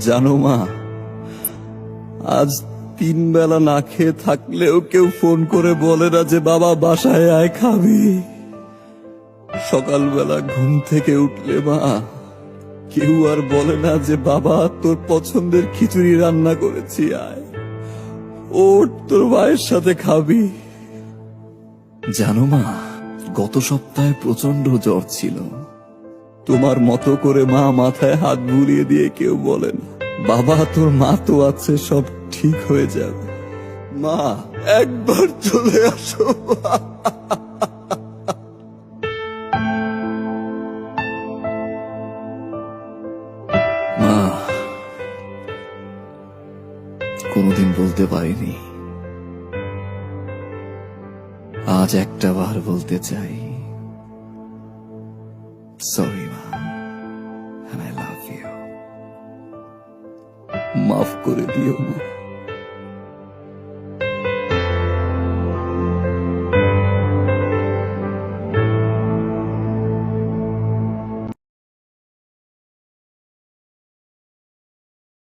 জানো মা, আজ 3 বেলা না খেয়ে থাকলেও কেউ ফোন করে বলে না যে বাবা বাসায় আয় খাবি। সকালবেলা ঘুম থেকে উঠলে মা, কেউ আর বলে না যে বাবা তোর পছন্দের খিচুড়ি রান্না করেছি, আয় ওঠ তোর ভাইয়ের সাথে খাবি। জানো মা, গত সপ্তাহে প্রচন্ড জ্বর ছিল। তোমার মতো করে মা মাথায় হাত বুলিয়ে দিয়ে কেউ বলেন বাবা তোর মা তো আছে, সব ঠিক হয়ে যাবে। মা একবার চলে আসো। মা, কোনোদিন বলতে পারিনি, আজ একটা বার বলতে চাই, সরি মা, and I love you. মাফ করে দিও মা।